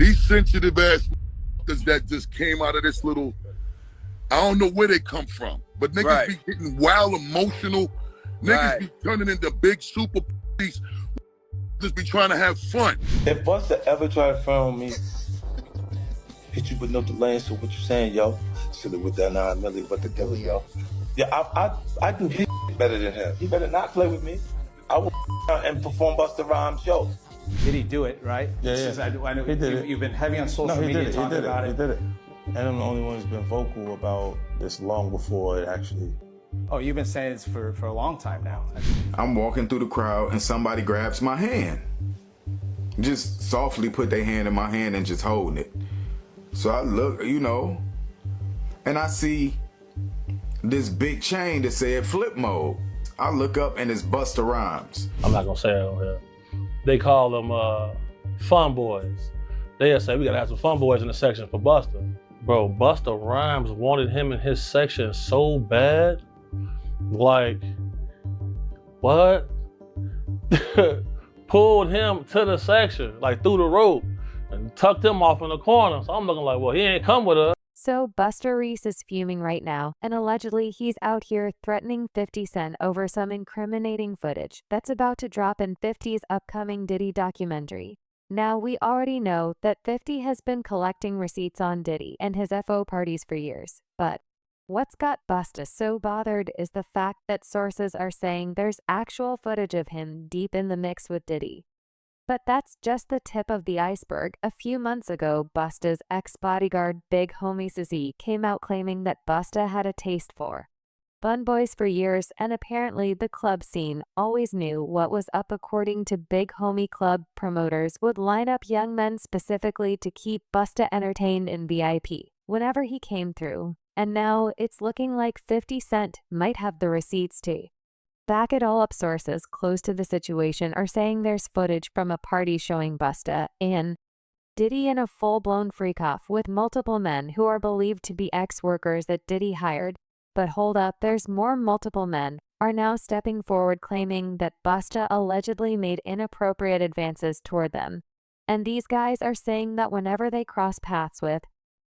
These sensitive ass that just came out of this little, I don't know where they come from, but niggas be getting wild emotional. Niggas be turning into big super police. Just be trying to have fun. If Busta ever try to film me, hit you with no delay, so what you saying, yo? Silly with that 9 million, but the devil, yo. Yeah, I do his better than him. He better not play with me. I will and perform Busta Rhymes show. Did he do it, right? Yeah. I know He did it. You've been heavy on social media talking about it. He did it. And I'm the only one who's been vocal about this long before it actually. Oh, you've been saying this for a long time now. I'm walking through the crowd and somebody grabs my hand. Just softly put their hand in my hand and just holding it. So I look, and I see this big chain that said flip mode. I look up and it's Busta Rhymes. I'm not gonna say it on here. They call them fun boys. They'll say we gotta have some fun boys in the section for Busta. Bro, Busta Rhymes wanted him in his section so bad. Like, what? Pulled him to the section, like through the rope, and tucked him off in the corner. So I'm looking like, well, he ain't come with us. So Busta Rhymes is fuming right now, and allegedly he's out here threatening 50 Cent over some incriminating footage that's about to drop in 50's upcoming Diddy documentary. Now, we already know that 50 has been collecting receipts on Diddy and his FO parties for years, but what's got Busta so bothered is the fact that sources are saying there's actual footage of him deep in the mix with Diddy. But that's just the tip of the iceberg. A few months ago, Busta's ex-bodyguard Big Homie Sissy came out claiming that Busta had a taste for fun boys for years, and apparently the club scene always knew what was up. According to Big Homie, club promoters would line up young men specifically to keep Busta entertained in VIP whenever he came through. And now it's looking like 50 Cent might have the receipts too. Back it all up, sources close to the situation are saying there's footage from a party showing Busta and Diddy in a full-blown freak-off with multiple men who are believed to be ex-workers that Diddy hired. But hold up, there's more. Multiple men are now stepping forward claiming that Busta allegedly made inappropriate advances toward them. And these guys are saying that whenever they cross paths with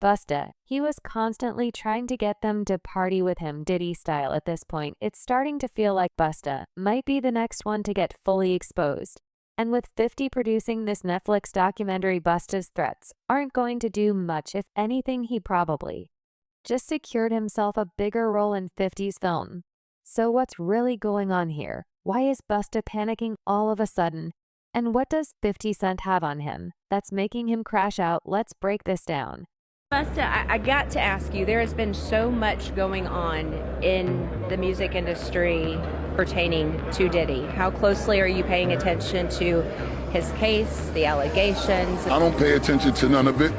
Busta, he was constantly trying to get them to party with him Diddy style. At this point, it's starting to feel like Busta might be the next one to get fully exposed. And with 50 producing this Netflix documentary, Busta's threats aren't going to do much. If anything, he probably just secured himself a bigger role in 50's film. So what's really going on here? Why is Busta panicking all of a sudden? And what does 50 Cent have on him that's making him crash out? Let's break this down. Busta, I got to ask you, there has been so much going on in the music industry pertaining to Diddy. How closely are you paying attention to his case, the allegations? I don't pay attention to none of it.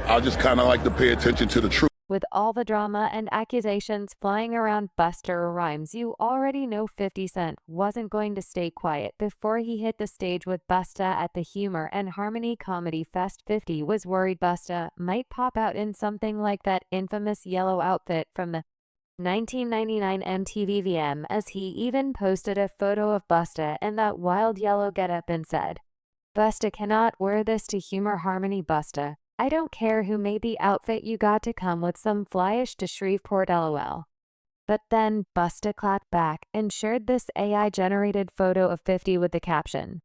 I just kind of like to pay attention to the truth. With all the drama and accusations flying around Busta Rhymes, you already know 50 Cent wasn't going to stay quiet. Before he hit the stage with Busta at the Humor and Harmony Comedy Fest, 50 was worried Busta might pop out in something like that infamous yellow outfit from the 1999 MTV VM, as he even posted a photo of Busta in that wild yellow getup and said, "Busta cannot wear this to Humor Harmony. Busta, I don't care who made the outfit, you got to come with some flyish to Shreveport, lol." But then Busta clapped back and shared this AI-generated photo of 50 with the caption,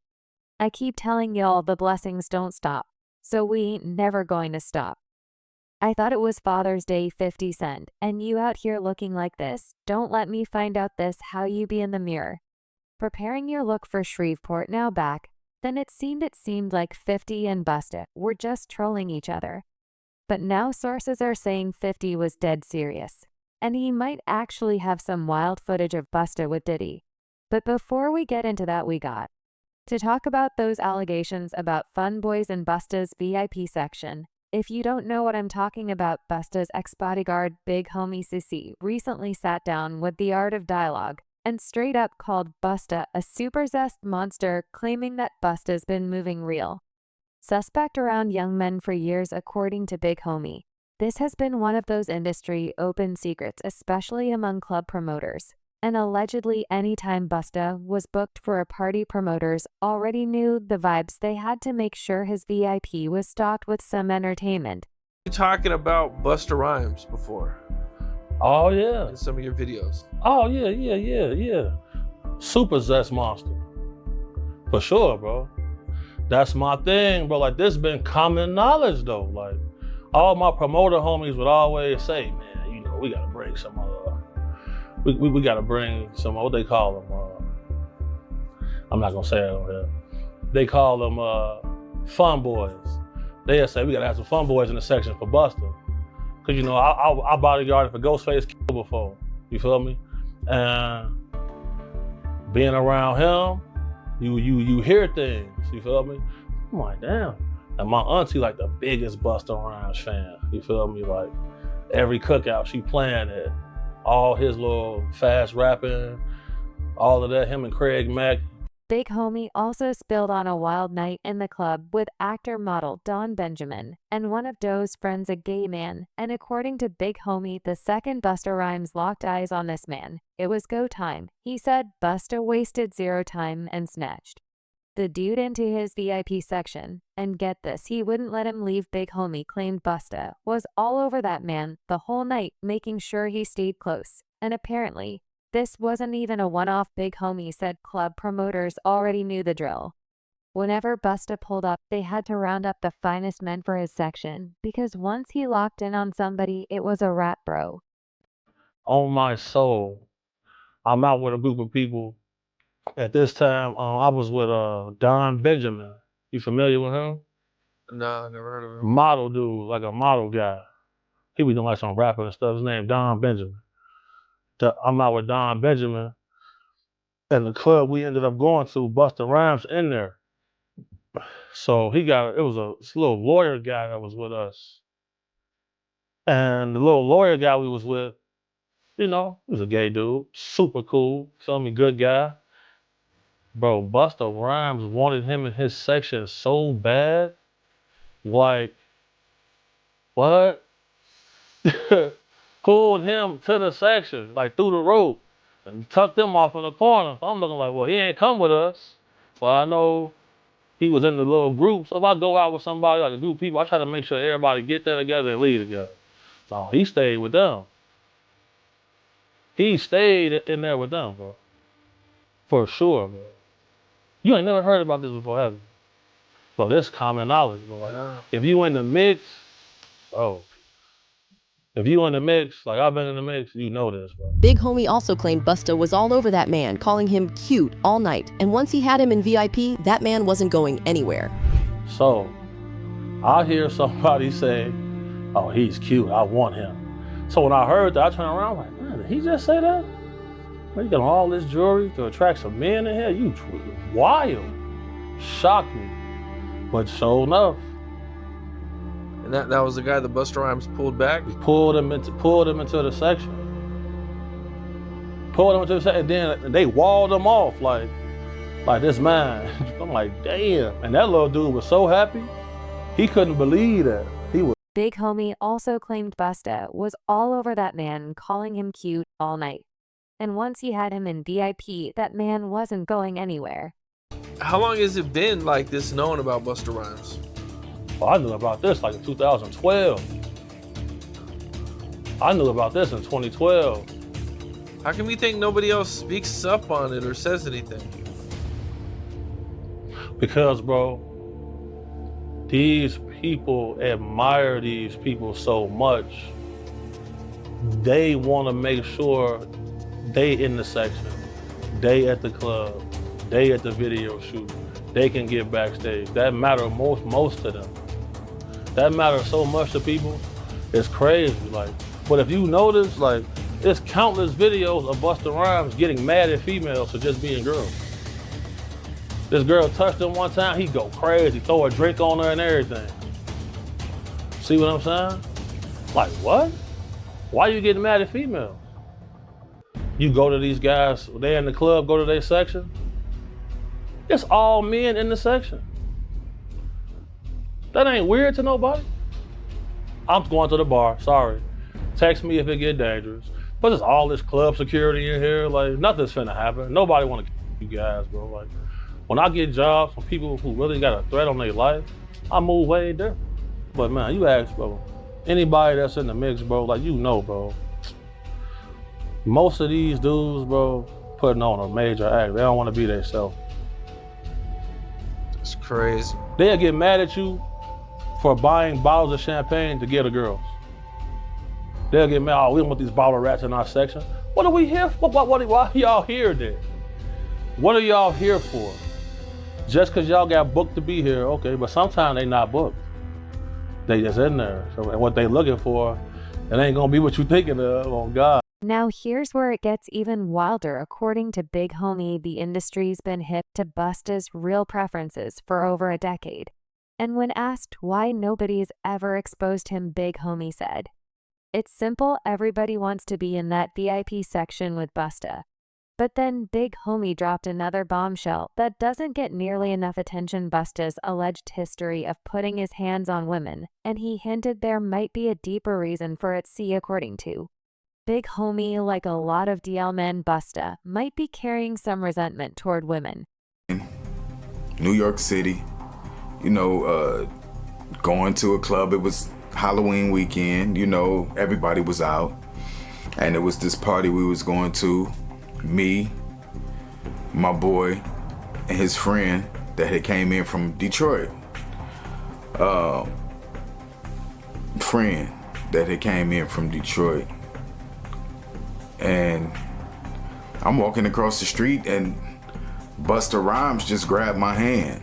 "I keep telling y'all the blessings don't stop, so we ain't never going to stop. I thought it was Father's Day, 50 Cent, and you out here looking like this. Don't let me find out this how you be in the mirror. Preparing your look for Shreveport." Now back then it seemed like 50 and Busta were just trolling each other. But now sources are saying 50 was dead serious, and he might actually have some wild footage of Busta with Diddy. But before we get into that, we got to talk about those allegations about fun boys in Busta's VIP section. If you don't know what I'm talking about, Busta's ex-bodyguard Big Homie Sissy recently sat down with The Art of Dialogue and straight up called Busta a super zest monster, claiming that Busta's been moving real suspect around young men for years. According to Big Homie, this has been one of those industry open secrets, especially among club promoters. And allegedly anytime Busta was booked for a party, promoters already knew the vibes. They had to make sure his VIP was stocked with some entertainment. You talking about Busta Rhymes before Oh yeah. in some of your videos? Oh yeah. Super zest monster. For sure, bro. That's my thing, bro. Like, this been common knowledge though. Like, all my promoter homies would always say, man, you know, we gotta bring some we gotta bring some, what they call them, I'm not gonna say it on here. They call them fun boys. They'll say we gotta have some fun boys in the section for Busta. Cause you know, I bodyguarded for Ghostface before, you feel me? And being around him, you hear things, you feel me? I'm like, damn. And my auntie like the biggest Busta Rhymes fan, you feel me? Like, every cookout she playing it. All his little fast rapping, all of that, him and Craig Mack. Big Homie also spilled on a wild night in the club with actor-model Don Benjamin and one of Doe's friends, a gay man. And according to Big Homie, the second Busta Rhymes locked eyes on this man, it was go time. He said Busta wasted zero time and snatched the dude into his VIP section. And get this, he wouldn't let him leave. Big Homie claimed Busta was all over that man the whole night, making sure he stayed close. And apparently, this wasn't even a one-off. Big Homie said club promoters already knew the drill. Whenever Busta pulled up, they had to round up the finest men for his section, because once he locked in on somebody, it was a wrap, bro. On my soul, I'm out with a group of people. At this time, I was with Don Benjamin. You familiar with him? No, I never heard of him. Model dude, like a model guy. He was doing like some rapping and stuff. His name Don Benjamin. I'm out with Don Benjamin. And the club we ended up going to, Busta Rhymes in there. So it was a little lawyer guy that was with us. And the little lawyer guy we was with, you know, he was a gay dude, super cool, feel me, good guy. Bro, Busta Rhymes wanted him in his section so bad. Like, what? Pulled him to the section, like through the rope, and tucked him off in the corner. So I'm looking like, well, he ain't come with us. Well, I know he was in the little group. So if I go out with somebody, like a group of people, I try to make sure everybody get there together and leave together. So he stayed with them. He stayed in there with them, bro. For sure, bro. You ain't never heard about this before, have you? So this common knowledge, bro. Like, if you in the mix, if you in the mix, like I've been in the mix, you know this, bro. Big Homie also claimed Busta was all over that man, calling him cute all night. And once he had him in VIP, that man wasn't going anywhere. So, I hear somebody say, oh, he's cute, I want him. So when I heard that, I turned around, I'm like, man, did he just say that? Man, you got all this jewelry to attract some men in here? You wild. Shocked me. But sure enough. And that was the guy that Busta Rhymes pulled back? Pulled him into the section. Pulled him into the section, and then they walled him off like this man. I'm like, damn. And that little dude was so happy, he couldn't believe that. He was. Big Homie also claimed Busta was all over that man, calling him cute all night. And once he had him in VIP, that man wasn't going anywhere. How long has it been like this known about Busta Rhymes? Well, I knew about this like in 2012. I knew about this in 2012. How come you think nobody else speaks up on it or says anything? Because, bro, these people admire these people so much. They want to make sure they in the section, they at the club, they at the video shoot, they can get backstage. That matters most to them. That matters so much to people. It's crazy. Like, but if you notice, like, there's countless videos of Busta Rhymes getting mad at females for just being girls. This girl touched him one time, he go crazy, throw a drink on her and everything. See what I'm saying? Like, what? Why you getting mad at females? You go to these guys, they in the club, go to their section. It's all men in the section. That ain't weird to nobody. I'm going to the bar, sorry. Text me if it get dangerous. But there's all this club security in here. Like, nothing's finna happen. Nobody wanna kill you guys, bro. Like, when I get jobs from people who really got a threat on their life, I move way different. But man, you ask, bro, anybody that's in the mix, bro, like, you know, bro, most of these dudes, bro, putting on a major act. They don't want to be themselves. It's crazy. They'll get mad at you for buying bottles of champagne to give the girls. They'll get mad, oh, we don't want these bottle rats in our section. What are we here for? Why are y'all here then? What are y'all here for? Just because y'all got booked to be here, okay, but sometimes they not booked. They just in there. So, and what they looking for, it ain't gonna be what you thinking of, oh God. Now here's where it gets even wilder. According to Big Homie, the industry's been hip to Busta's real preferences for over a decade. And when asked why nobody's ever exposed him, Big Homie said, "It's simple, everybody wants to be in that VIP section with Busta." But then Big Homie dropped another bombshell that doesn't get nearly enough attention: Busta's alleged history of putting his hands on women, and he hinted there might be a deeper reason for it. See, according to Big Homie, like a lot of DL men, Busta might be carrying some resentment toward women. New York City, you know, going to a club, it was Halloween weekend, you know, everybody was out. And it was this party we was going to, me, my boy, and his friend that had came in from Detroit. Friend that had came in from Detroit. And I'm walking across the street and Busta Rhymes just grabbed my hand.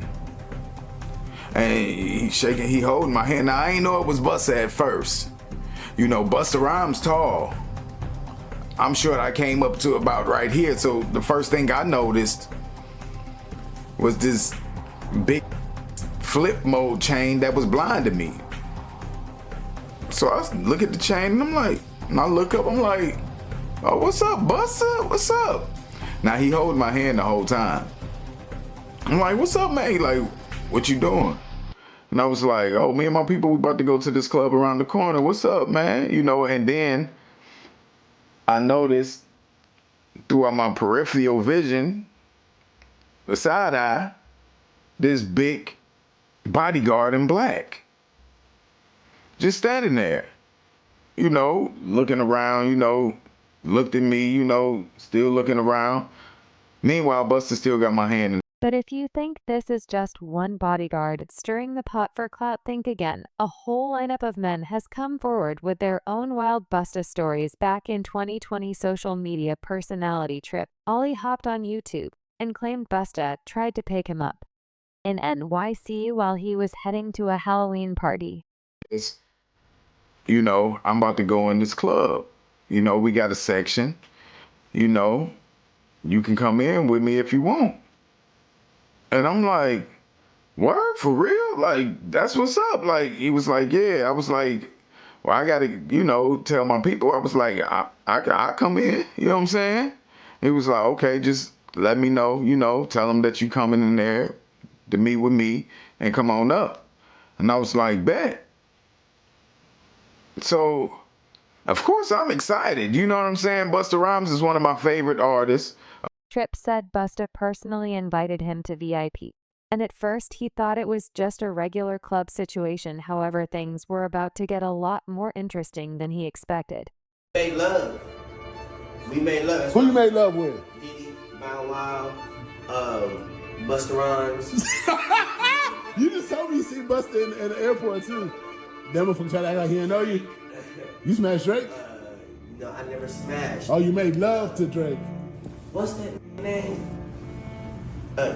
And he holding my hand. Now I ain't know it was Busta at first. You know, Busta Rhymes tall. I'm sure I came up to about right here. So the first thing I noticed was this big flip mode chain that was blinding me. So I look at the chain and I'm like, and I look up, I'm like, oh, what's up, Busta? What's up? Now he holding my hand the whole time. I'm like, what's up, man? He like, what you doing? And I was like, oh, me and my people, we about to go to this club around the corner. What's up, man? You know, and then I noticed throughout my peripheral vision, the side eye, this big bodyguard in black. Just standing there, you know, looking around, you know, looked at me, you know, still looking around. Meanwhile, Busta still got my hand in. But if you think this is just one bodyguard stirring the pot for clout, think again. A whole lineup of men has come forward with their own wild Busta stories. Back in 2020, social media personality Trip Ollie hopped on YouTube and claimed Busta tried to pick him up in NYC while he was heading to a Halloween party. You know, I'm about to go in this club. You know, we got a section. You know, you can come in with me if you want. And I'm like, word, for real? Like, that's what's up. Like, he was like, yeah. I was like, well, I got to, you know, tell my people. I was like, I come in. You know what I'm saying? He was like, okay, just let me know, you know, tell them that you coming in there to meet with me and come on up. And I was like, bet. So, of course, I'm excited. You know what I'm saying? Busta Rhymes is one of my favorite artists. Trip said Busta personally invited him to VIP, and at first he thought it was just a regular club situation. However, things were about to get a lot more interesting than he expected. We made love. We made love. Who you made love with? Diddy, Bow Wow, Busta Rhymes. You just told me you seen Busta in the airport too. That motherfucker tried to act like he didn't know you. You smashed Drake? No, I never smashed. Oh, you made love to Drake. What's that name?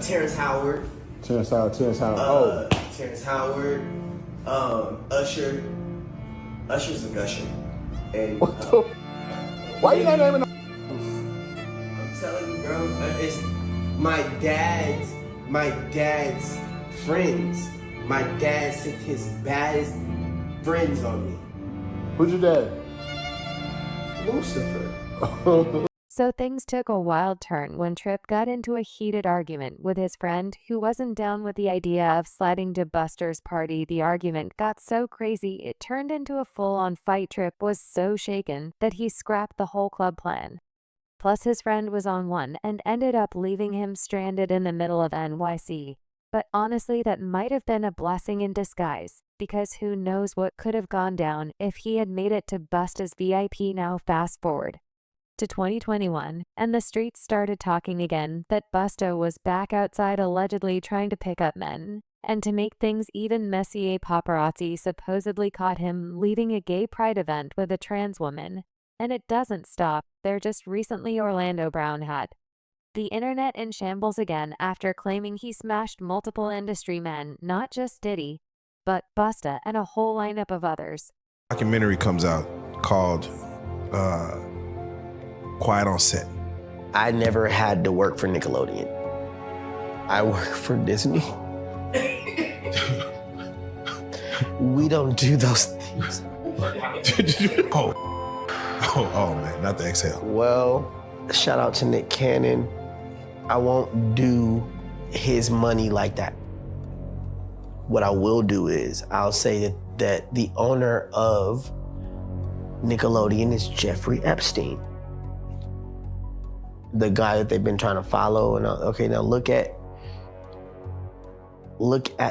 Terrence Howard. Terrence Howard. Terrence Howard. Usher. Usher's a gusher. And What the? Why you not naming? I'm telling you, bro. It's my dad's friends. My dad sent his baddest friends on me. Who's your dad? Lucifer. So things took a wild turn when Tripp got into a heated argument with his friend who wasn't down with the idea of sliding to Busta's party. The argument got so crazy it turned into a full-on fight. Tripp was so shaken that he scrapped the whole club plan. Plus his friend was on one and ended up leaving him stranded in the middle of NYC. But honestly, that might have been a blessing in disguise, because who knows what could have gone down if he had made it to Busta's VIP. Now fast forward to 2021, and the streets started talking again that Busta was back outside allegedly trying to pick up men. And to make things even messier, paparazzi supposedly caught him leaving a gay pride event with a trans woman. And it doesn't stop there. Just recently, Orlando Brown had the internet in shambles again after claiming he smashed multiple industry men, not just Diddy, but Busta and a whole lineup of others. A documentary comes out called Quiet on Set. I never had to work for Nickelodeon. I work for Disney. We don't do those things. Oh man, not the exhale. Well, shout out to Nick Cannon. I won't do his money like that. What I will do is I'll say that the owner of Nickelodeon is Jeffrey Epstein. The guy that they've been trying to follow. And okay, now look at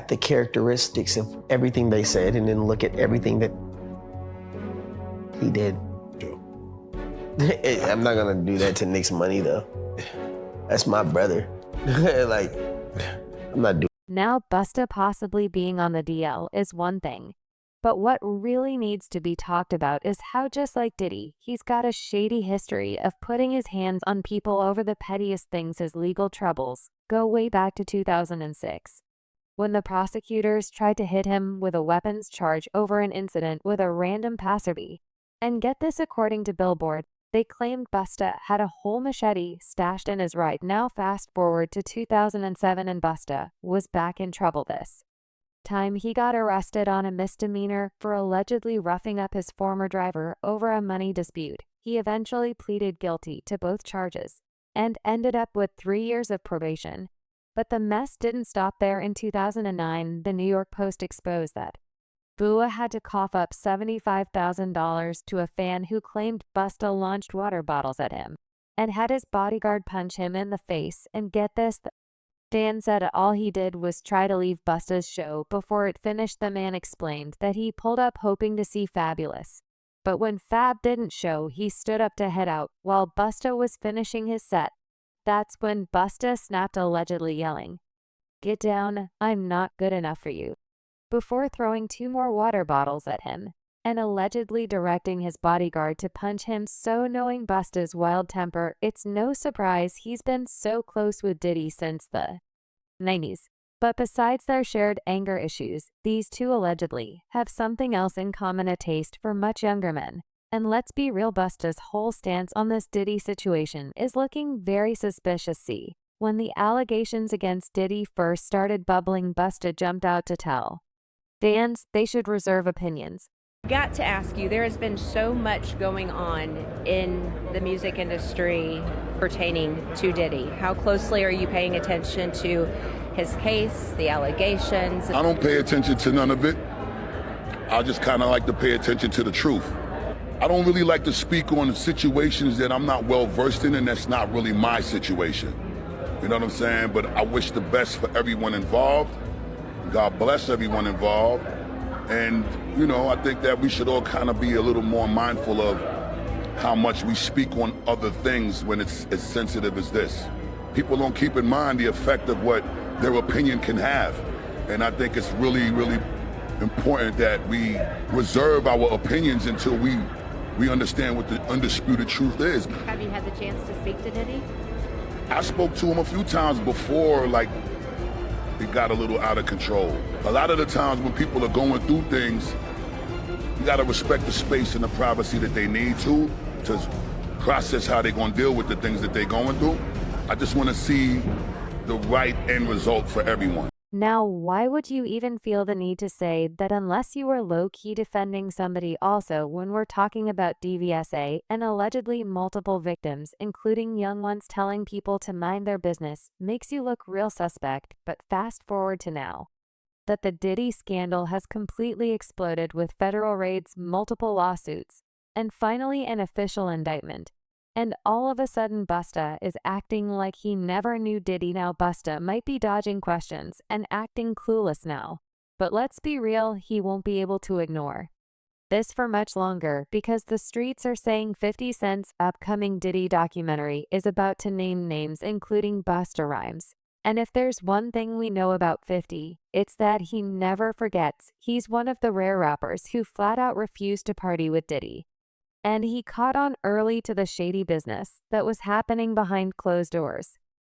the characteristics of everything they said, and then look at everything that he did. I'm not gonna do that to Nick's money though. That's my brother. Like, I'm not doing. Now Busta possibly being on the DL is one thing, but what really needs to be talked about is how, just like Diddy, he's got a shady history of putting his hands on people over the pettiest things. His legal troubles go way back to 2006, when the prosecutors tried to hit him with a weapons charge over an incident with a random passerby. And get this, according to Billboard, they claimed Busta had a whole machete stashed in his ride. Now fast forward to 2007 and Busta was back in trouble. This time he got arrested on a misdemeanor for allegedly roughing up his former driver over a money dispute. He eventually pleaded guilty to both charges and ended up with 3 years of probation. But the mess didn't stop there. In 2009, the New York Post exposed that Bua had to cough up $75,000 to a fan who claimed Busta launched water bottles at him and had his bodyguard punch him in the face. And get this, the fan said all he did was try to leave Busta's show before it finished. The man explained that he pulled up hoping to see Fabulous, but when Fab didn't show, he stood up to head out while Busta was finishing his set. That's when Busta snapped, allegedly yelling, "Get down, I'm not good enough for you," before throwing 2 more water bottles at him and allegedly directing his bodyguard to punch him. So knowing Busta's wild temper, it's no surprise he's been so close with Diddy since the 90s. But besides their shared anger issues, these two allegedly have something else in common: a taste for much younger men. And let's be real, Busta's whole stance on this Diddy situation is looking very suspicious. See, when the allegations against Diddy first started bubbling, Busta jumped out to tell fans they should reserve opinions. Got to ask you, there has been so much going on in the music industry pertaining to Diddy. How closely are you paying attention to his case, the allegations? I don't pay attention to none of it. I just kind of like to pay attention to the truth. I don't really like to speak on situations that I'm not well versed in, and that's not really my situation. You know what I'm saying? But I wish the best for everyone involved. God bless everyone involved. And, you know, I think that we should all kind of be a little more mindful of how much we speak on other things when it's as sensitive as this. People don't keep in mind the effect of what their opinion can have. And I think it's really, really important that we reserve our opinions until we understand what the undisputed truth is. Have you had the chance to speak to Diddy? I spoke to him a few times before, like, it got a little out of control. A lot of the times when people are going through things, you gotta respect the space and the privacy that they need to process how they're gonna deal with the things that they're going through. I just wanna see the right end result for everyone. Now, why would you even feel the need to say that unless you were low-key defending somebody also when we're talking about DVSA and allegedly multiple victims, including young ones telling people to mind their business, makes you look real suspect, but fast forward to now. That the Diddy scandal has completely exploded with federal raids, multiple lawsuits, and finally an official indictment. And all of a sudden Busta is acting like he never knew Diddy. Now Busta might be dodging questions and acting clueless now. But let's be real, he won't be able to ignore this for much longer because the streets are saying 50 Cent's upcoming Diddy documentary is about to name names including Busta Rhymes. And if there's one thing we know about 50, it's that he never forgets. He's one of the rare rappers who flat out refused to party with Diddy. And he caught on early to the shady business that was happening behind closed doors.